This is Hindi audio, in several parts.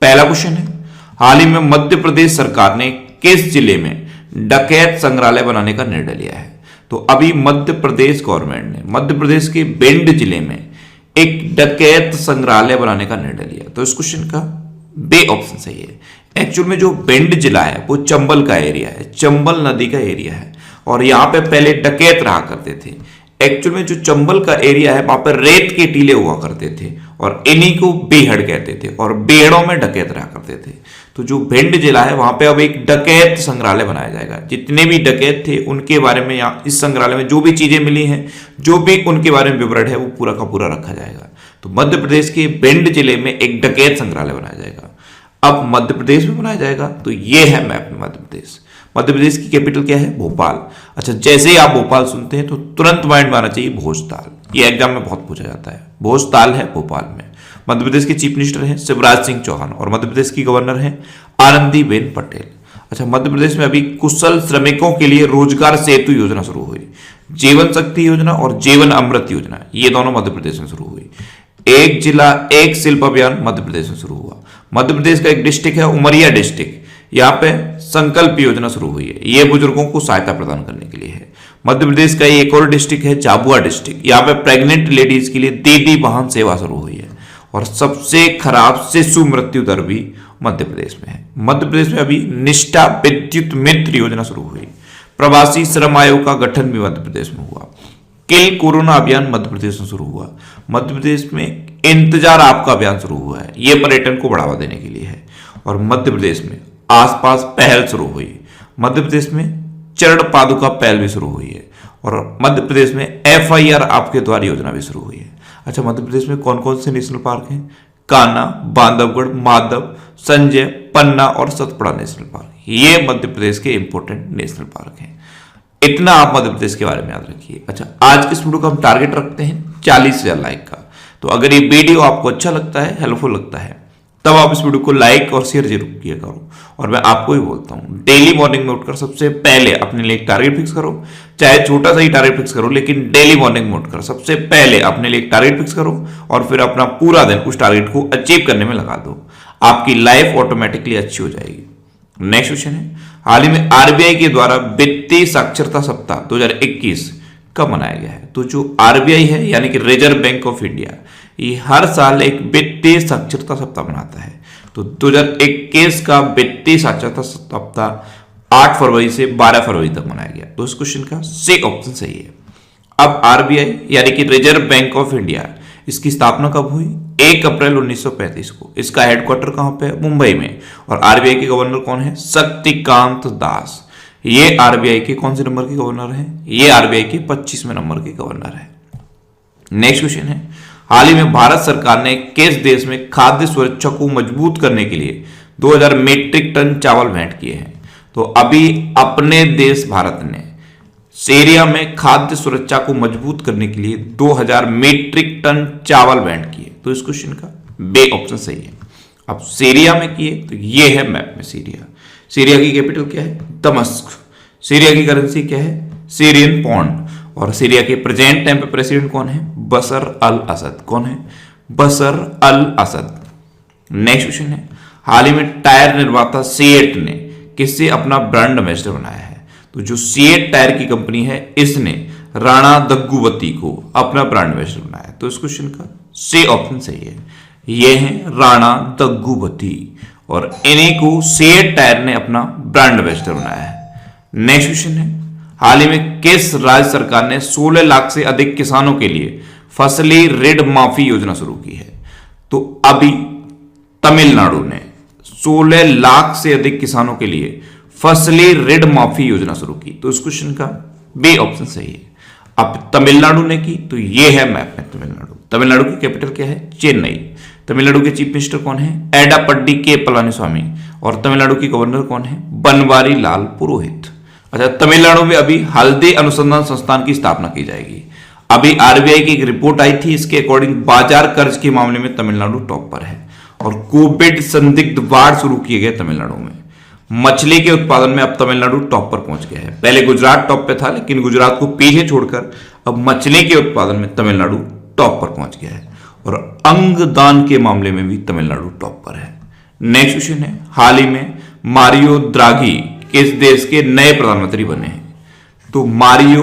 पहला क्वेश्चन है, हाल ही में मध्य प्रदेश सरकार ने किस जिले में डकैत संग्रहालय बनाने का निर्णय लिया है? तो अभी मध्य प्रदेश गवर्नमेंट ने मध्य प्रदेश के भिंड जिले में एक डकैत संग्रहालय बनाने का निर्णय लिया। तो इस क्वेश्चन का बे ऑप्शन सही है। एक्चुअल में जो भिंड जिला है वो चंबल का एरिया है, चंबल नदी का एरिया है, और यहाँ पे पहले डकैत रहा करते थे। एक्चुअल में जो चंबल का एरिया है वहां पर रेत के टीले हुआ करते थे और इन्हीं को बेहड़ कहते थे और बेहड़ों में डकैत रहा करते थे। तो जो भिंड जिला है वहां पे अब एक डकैत संग्रहालय बनाया जाएगा। जितने भी डकैत थे उनके बारे में यहाँ इस संग्रहालय में जो भी चीजें मिली हैं, जो भी उनके बारे में विवरण है, वो पूरा का पूरा रखा जाएगा। तो मध्य प्रदेश के भिंड जिले में एक डकैत संग्रहालय बनाया जाएगा। अब मध्य प्रदेश में बनाया जाएगा, तो ये है मैप में मध्य प्रदेश। मध्य प्रदेश की कैपिटल क्या है? भोपाल। अच्छा, जैसे ही आप भोपाल सुनते हैं तो तुरंत माइंड में आना चाहिए भोजताल। ये एग्जाम में बहुत पूछा जाता है। भोजताल है भोपाल में। मध्य प्रदेश के चीफ मिनिस्टर हैं शिवराज सिंह चौहान और मध्य प्रदेश की गवर्नर हैं आनंदीबेन पटेल। अच्छा, मध्य प्रदेश में अभी कुशल श्रमिकों के लिए रोजगार सेतु योजना शुरू हुई। जीवन शक्ति योजना और जीवन अमृत योजना, ये दोनों मध्य प्रदेश में शुरू हुई। एक जिला एक शिल्प अभियान मध्य प्रदेश में शुरू हुआ। मध्य प्रदेश का एक डिस्ट्रिक्ट है उमरिया डिस्ट्रिक्ट, यहाँ पे संकल्प योजना शुरू हुई है। ये बुजुर्गों को सहायता प्रदान करने के लिए है। मध्य प्रदेश का एक और डिस्ट्रिक्ट है झाबुआ डिस्ट्रिक्ट, यहाँ पे प्रेग्नेंट लेडीज के लिए दीदी वाहन सेवा शुरू हुई है। और सबसे खराब शिशु मृत्यु दर भी मध्य प्रदेश में है। मध्य प्रदेश में अभी निष्ठा विद्युत मित्र योजना शुरू हुई। प्रवासी श्रम आयोग का गठन भी मध्य प्रदेश में हुआ। किल कोरोना अभियान मध्य प्रदेश में शुरू हुआ। मध्य प्रदेश में इंतजार आपका अभियान शुरू हुआ है, यह पर्यटन को बढ़ावा देने के लिए है। और मध्य प्रदेश में आसपास पहल शुरू हुई। मध्य प्रदेश में चरण पादुका पहल भी शुरू हुई है और मध्य प्रदेश में FIR आपके द्वार योजना भी शुरू हुई है। अच्छा, मध्य प्रदेश में कौन कौन से नेशनल पार्क हैं? कान्हा, बांधवगढ़, माधव, संजय, पन्ना और सतपुड़ा नेशनल पार्क, ये मध्य प्रदेश के इंपोर्टेंट नेशनल पार्क हैं। इतना आप मध्य प्रदेश के बारे में याद रखिए। अच्छा, आज के इस वीडियो का हम टारगेट रखते हैं 40,000 लाइक का। तो अगर ये वीडियो आपको अच्छा लगता है, हेल्पफुल लगता है, तब आप इस वीडियो को लाइक और शेयर जरूर किया करो। और मैं आपको ही बोलता हूं, डेली मॉर्निंग में उठकर सबसे पहले अपने लिए एक टारगेट फिक्स करो। चाहे छोटा सा ही टारगेट फिक्स करो, लेकिन डेली मॉर्निंग में उठकर सबसे पहले अपने लिए एक टारगेट फिक्स करो और फिर अपना पूरा दिन उस टारगेट को अचीव करने में लगा दो। आपकी लाइफ ऑटोमेटिकली अच्छी हो जाएगी। नेक्स्ट क्वेश्चन है, हाल ही में RBI के द्वारा वित्तीय साक्षरता सप्ताह 2021 कब मनाया गया है? तो जो RBI है यानी कि रिजर्व बैंक ऑफ इंडिया, ये हर साल एक वित्तीय साक्षरता सप्ताह मनाता है। तो 2021 का वित्तीय साक्षरता सप्ताह 8 फरवरी से 12 फरवरी तक मनाया गया। तो इस क्वेश्चन का सी ऑप्शन सही है। अब RBI यानी कि रिजर्व बैंक ऑफ इंडिया, इसकी स्थापना कब हुई? 1 अप्रैल 1935 को। इसका हेडक्वार्टर कहां पे है? मुंबई में। और RBI के गवर्नर कौन है? शक्तिकांत दास। ये RBI के कौन से नंबर के गवर्नर हैं? ये RBI के 25वें नंबर के गवर्नर है। नेक्स्ट क्वेश्चन है, हाल ही में भारत सरकार ने किस देश में खाद्य सुरक्षा को मजबूत करने के लिए 2000 मीट्रिक टन चावल भेंट किए हैं? तो अभी अपने देश भारत ने सीरिया में खाद्य सुरक्षा को मजबूत करने के लिए 2000 मीट्रिक टन चावल भेंट किए। तो इस क्वेश्चन का बे ऑप्शन सही है। अब सीरिया में किए, तो ये है मैप में सीरिया। सीरिया की कैपिटल क्या है? दमस्क। सीरिया की करेंसी क्या है? Syrian pound. और सीरिया के प्रेजेंट टाइम पे प्रेसिडेंट कौन है? Bashar al Assad. कौन है? Bashar al Assad. Next question है, हाल ही में टायर निर्माता सीएट ने किससे अपना ब्रांड एम्बेसडर बनाया है? तो जो सीएट टायर की कंपनी है, इसने राणा दग्गुवती को अपना ब्रांड एम्बेसडर बनाया। तो इस क्वेश्चन का सी ऑप्शन सही है। ये है राणा दग्गुवती और इन्हीं को सीएट टायर ने अपना ब्रांड एम्बेसडर बनाया है। नेक्स्ट क्वेश्चन है, हाल ही में किस राज्य सरकार ने 16 लाख से अधिक किसानों के लिए फसली ऋण माफी योजना शुरू की है? तो अभी तमिलनाडु ने 16 लाख से अधिक किसानों के लिए फसली ऋण माफी योजना शुरू की। तो इस क्वेश्चन का बी ऑप्शन सही है। अब तमिलनाडु ने की, तो ये है मैप में तमिलनाडु। तमिलनाडु की कैपिटल क्या है? चेन्नई। तमिलनाडु के चीफ मिनिस्टर कौन है? एडापड्डी के पलानीस्वामी। और तमिलनाडु की गवर्नर कौन है? बनवारी लाल पुरोहित। अच्छा, तमिलनाडु में अभी हल्दी अनुसंधान संस्थान की स्थापना की जाएगी। अभी RBI की एक रिपोर्ट आई थी, इसके अकॉर्डिंग बाजार कर्ज के मामले में तमिलनाडु टॉप पर है। और कोविड संदिग्ध वार्ड शुरू किए गए तमिलनाडु में। मछली के उत्पादन में अब तमिलनाडु टॉप पर पहुंच गया है। पहले गुजरात टॉप पे था, लेकिन गुजरात को पीछे छोड़कर अब मछली के उत्पादन में तमिलनाडु टॉप पर पहुंच गया है। और अंगदान के मामले में भी तमिलनाडु टॉप पर है। नेक्स्ट क्वेश्चन है, हाल ही में मारियो द्राघी किस देश के नए प्रधानमंत्री बने हैं? तो मारियो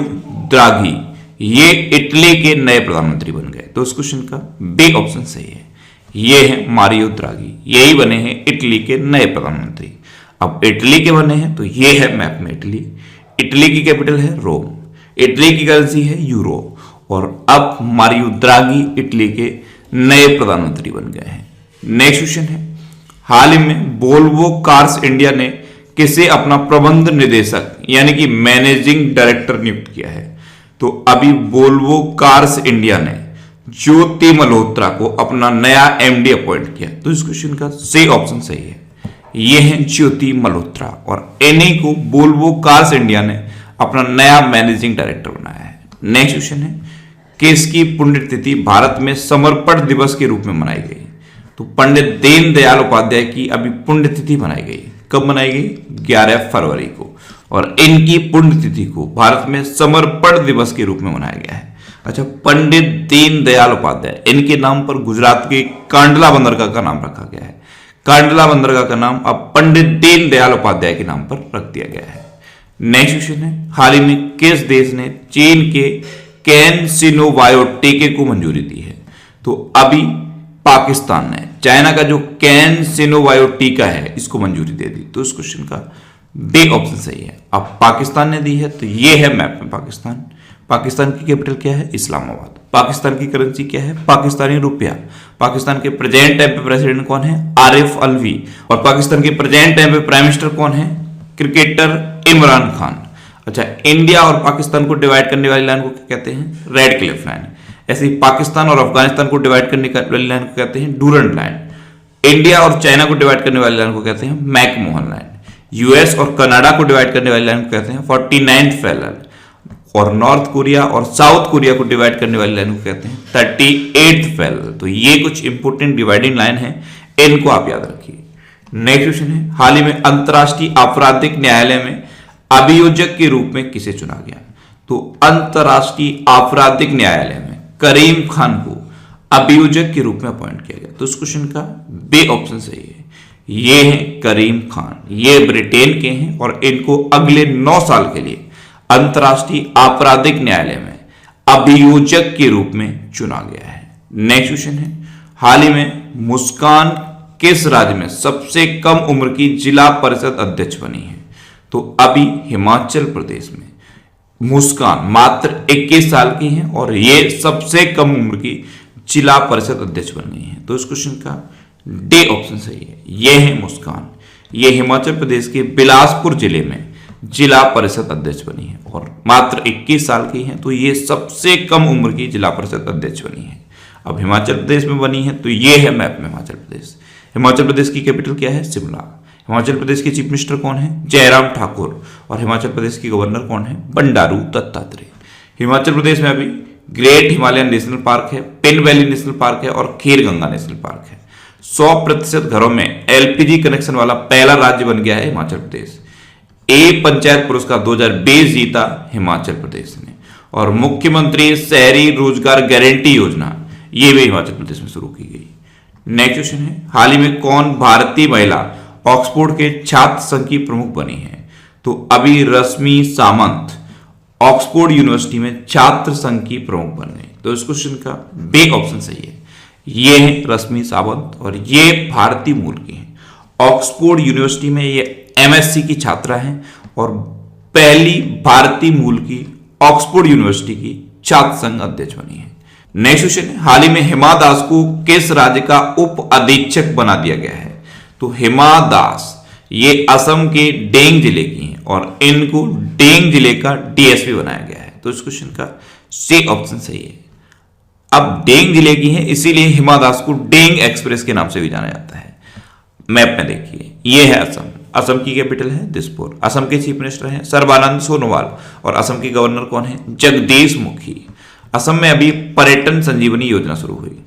द्राघी ये इटली के नए प्रधानमंत्री बन गए। तो इस क्वेश्चन का बी ऑप्शन सही है। ये है मारियो द्राघी, यही बने हैं इटली के नए प्रधानमंत्री। अब इटली के बने हैं तो ये है मैप में इटली। इटली की कैपिटल है रोम, इटली की करेंसी है यूरो, और अब मारियो द्राघी इटली के नए प्रधानमंत्री बन गए हैं। नेक्स्ट क्वेश्चन है, हाल ही में वोल्वो कार्स इंडिया ने किसे अपना प्रबंध निदेशक यानी कि मैनेजिंग डायरेक्टर नियुक्त किया है? तो अभी वोल्वो कार्स इंडिया ने ज्योति मल्होत्रा को अपना नया एमडी अपॉइंट किया। तो इस क्वेश्चन का सही ऑप्शन सही है, ये है ज्योति मल्होत्रा, और इन्हीं को वोल्वो कार्स इंडिया ने अपना नया मैनेजिंग डायरेक्टर बनाया है। नेक्स्ट क्वेश्चन है, किसकी पुण्यतिथि भारत में समर्पण दिवस के रूप में मनाई गई? तो पंडित दीनदयाल उपाध्याय की अभी पुण्यतिथि मनाई गई। कब मनाई गई? 11 फरवरी को, और इनकी पुण्यतिथि को भारत में समर्पण दिवस के रूप में मनाया गया है। अच्छा, पंडित दीनदयाल उपाध्याय, इनके नाम पर गुजरात के कांडला बंदरगाह का नाम रखा गया है। कांडला बंदरगाह का नाम अब पंडित दीनदयाल उपाध्याय के नाम पर रख दिया गया है। नेक्स्ट क्वेश्चन है, हाल ही में किस देश ने चीन के कैनसिनोवायो टीके को मंजूरी दी है? तो अभी पाकिस्तान ने चाइना का जो कैनसिनोवायो टीका है इसको मंजूरी दे दी। तो इस क्वेश्चन का बी ऑप्शन सही है। अब पाकिस्तान ने दी है तो ये है मैप में पाकिस्तान। पाकिस्तान की कैपिटल क्या है? इस्लामाबाद। पाकिस्तान की करेंसी क्या है? पाकिस्तानी रुपया। पाकिस्तान के प्रेजेंट टाइम पे प्रेसिडेंट कौन है? आरिफ अलवी। और पाकिस्तान के प्रेजेंट टाइम पे प्राइम मिनिस्टर कौन है? क्रिकेटर इमरान खान। अच्छा, इंडिया और पाकिस्तान को डिवाइड करने वाली लाइन को क्या कहते हैं? Red Cliff line. ऐसे ही पाकिस्तान और अफगानिस्तान को डिवाइड करने वाली लाइन को कहते हैं डूरंड लाइन। इंडिया और चाइना को डिवाइड करने वाली लाइन को कहते हैं मैकमोहन लाइन। यूएस और कनाडा को डिवाइड करने वाली लाइन को कहते हैं 49th पैरेलल, और नॉर्थ कोरिया और साउथ कोरिया को डिवाइड करने वाली लाइन को कहते हैं 38th पैरेलल। तो ये कुछ इंपोर्टेंट डिवाइडिंग लाइन है, इनको आप याद रखिए। नेक्स्ट क्वेश्चन है, हाल ही में अंतर्राष्ट्रीय आपराधिक न्यायालय में अभियोजक के रूप में किसे चुना गया? तो अंतर्राष्ट्रीय आपराधिक न्यायालय में करीम खान को अभियोजक के रूप में अपॉइंट किया गया। तो इस क्वेश्चन का बी ऑप्शन सही है, ये है करीम खान। ये ब्रिटेन के हैं और इनको अगले 9 साल के लिए अंतर्राष्ट्रीय आपराधिक न्यायालय में अभियोजक के रूप में चुना गया है। नेक्स्ट क्वेश्चन है, हाल ही में मुस्कान किस राज्य में सबसे कम उम्र की जिला परिषद अध्यक्ष बनी है? तो अभी हिमाचल प्रदेश में मुस्कान मात्र 21 साल की हैं और ये सबसे कम उम्र की जिला परिषद अध्यक्ष बन गई हैं। तो इस क्वेश्चन का डी ऑप्शन सही है, ये है मुस्कान। ये हिमाचल प्रदेश के बिलासपुर जिले में जिला परिषद अध्यक्ष बनी है और मात्र 21 साल की हैं, तो ये सबसे कम उम्र की जिला परिषद अध्यक्ष बनी है। अब हिमाचल प्रदेश में बनी है तो ये है मैप में हिमाचल प्रदेश। हिमाचल प्रदेश की कैपिटल क्या है? शिमला। हिमाचल प्रदेश के चीफ मिनिस्टर कौन है? जयराम ठाकुर। और हिमाचल प्रदेश की गवर्नर कौन है? बंडारू दत्तात्रेय। हिमाचल प्रदेश में अभी ग्रेट हिमालयन नेशनल पार्क है, पिन वैली नेशनल पार्क है और खीर गंगा नेशनल पार्क है। 100% घरों में एलपीजी कनेक्शन वाला पहला राज्य बन गया है हिमाचल प्रदेश। ए पंचायत पुरस्कार 2020 जीता हिमाचल प्रदेश ने। और मुख्यमंत्री शहरी रोजगार गारंटी योजना ये भी हिमाचल प्रदेश में शुरू की गई। नेक्स्ट क्वेश्चन है, हाल ही में कौन भारतीय महिला ऑक्सफोर्ड के छात्र संघ की प्रमुख बनी है? तो अभी रश्मि सामंत ऑक्सफोर्ड यूनिवर्सिटी में छात्र संघ की प्रमुख बन गई। तो इस क्वेश्चन का बी ऑप्शन सही है, ये है रश्मि सावंत और ये भारतीय मूल की हैं। ऑक्सफोर्ड यूनिवर्सिटी में ये एमएससी की छात्रा हैं और पहली भारतीय मूल की ऑक्सफोर्ड यूनिवर्सिटी की छात्र संघ अध्यक्ष बनी है। नेक्स्ट क्वेश्चन है, हाल ही में हिमा दास को किस राज्य का उप अधीक्षक बना दिया गया है? तो हिमा दास ये असम के डेंग जिले की हैं और इनको डेंग जिले का डीएसपी बनाया गया है। तो इस क्वेश्चन का सी ऑप्शन सही है। अब डेंग जिले की हैं इसीलिए हिमा दास को डेंग एक्सप्रेस के नाम से भी जाना जाता है। मैप में देखिए, ये है असम। असम की कैपिटल है दिसपुर। असम के चीफ मिनिस्टर हैं सर्बानंद सोनोवाल और असम के गवर्नर कौन है? जगदीश मुखी। असम में अभी पर्यटन संजीवनी योजना शुरू हुई।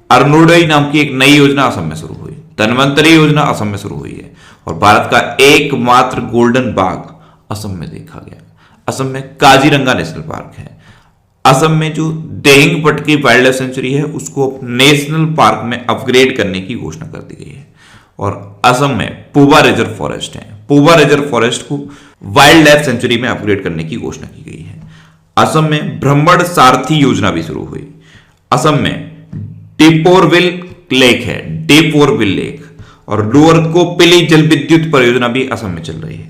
अरुणोदय नाम की एक नई योजना असम में शुरू हुई। धन्वंतरी योजना असम में शुरू हुई है और भारत का एकमात्र गोल्डन बाग असम में देखा गया। असम में काजीरंगा नेशनल पार्क है। असम में जो देहिंग पटकी वाइल्ड लाइफ सेंचुरी है उसको नेशनल पार्क में अपग्रेड करने की घोषणा कर दी गई है और असम में पूबा रिजर्व फॉरेस्ट है। पूबा रिजर्व फॉरेस्ट को वाइल्ड लाइफ सेंचुरी में अपग्रेड करने की घोषणा की गई है। असम में भ्रमण सारथी योजना भी शुरू हुई। असम में डिपोरविल लेक है, डिपोरविल लेक, और लोअर कोपिली जल विद्युत परियोजना भी असम में चल रही है।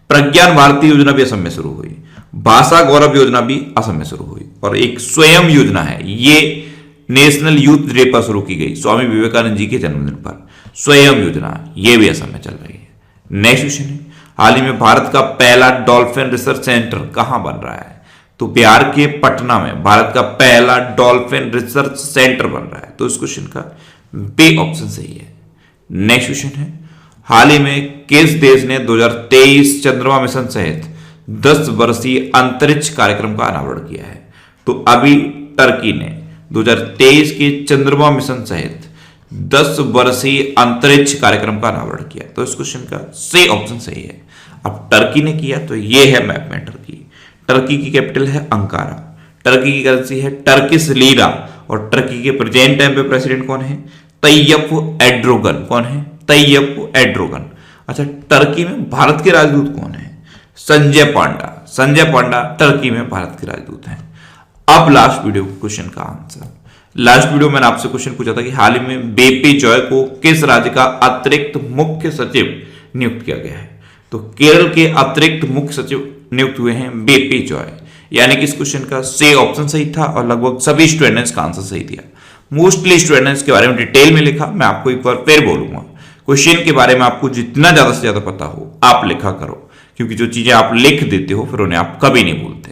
प्रज्ञान भारती योजना भी असम में शुरू हुई। भाषा गौरव योजना भी असम में शुरू हुई। और एक स्वयं योजना है, ये नेशनल यूथ डे पर शुरू की गई, स्वामी विवेकानंद जी के जन्मदिन पर। स्वयं योजना ये भी असम में चल रही है। नेक्स्ट क्वेश्चन है, हाल ही में भारत का पहला डॉल्फिन रिसर्च सेंटर कहां बन रहा है? तो बिहार के पटना में भारत का पहला डॉल्फिन रिसर्च सेंटर बन रहा है। तो इस क्वेश्चन का बी ऑप्शन सही है। नेक्स्ट क्वेश्चन है, हाल ही में किस देश ने 2023 चंद्रमा मिशन सहित 10 वर्षीय अंतरिक्ष कार्यक्रम का अनावरण किया है? तो अभी टर्की ने 2023 के चंद्रमा मिशन सहित 10 वर्षीय अंतरिक्ष कार्यक्रम का अनावरण किया। तो इस क्वेश्चन का सी ऑप्शन सही है। अब टर्की ने किया तो ये है मैप में टर्की। टर्की की कैपिटल है अंकारा। टर्की की करेंसी है टर्किश लीरा। और टर्की के प्रेजेंट टाइम पे प्रेसिडेंट कौन है? Tayyip Erdogan. कौन है? Tayyip Erdogan. अच्छा, टर्की में भारत के राजदूत कौन है? संजय पांडा। संजय पांडा टर्की में भारत के राजदूत हैं। अब लास्ट वीडियो क्वेश्चन का आंसर। लास्ट वीडियो मैंने आपसे क्वेश्चन पूछा था कि हाल ही में बीपी जॉय को किस राज्य का अतिरिक्त मुख्य सचिव नियुक्त किया गया है? तो केरल के अतिरिक्त मुख्य सचिव नियुक्त हुए हैं बीपी जॉय। यानी कि इस क्वेश्चन का सी ऑप्शन सही था और लगभग सभी स्टूडेंट्स का आंसर सही दिया। मोस्टली स्टूडेंट्स के बारे में डिटेल में लिखा। मैं आपको एक बार फिर बोलूंगा, क्वेश्चन के बारे में आपको जितना ज्यादा से ज्यादा पता हो आप लिखा करो, क्योंकि जो चीजें आप लिख देते हो फिर उन्हें आप कभी नहीं भूलते।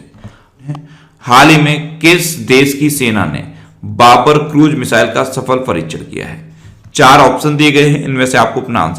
हाल ही में किस देश की सेना ने बाबर क्रूज मिसाइल का सफल परीक्षण किया है? 4 ऑप्शन दिए गए हैं, इनमें से आपको अपना आंसर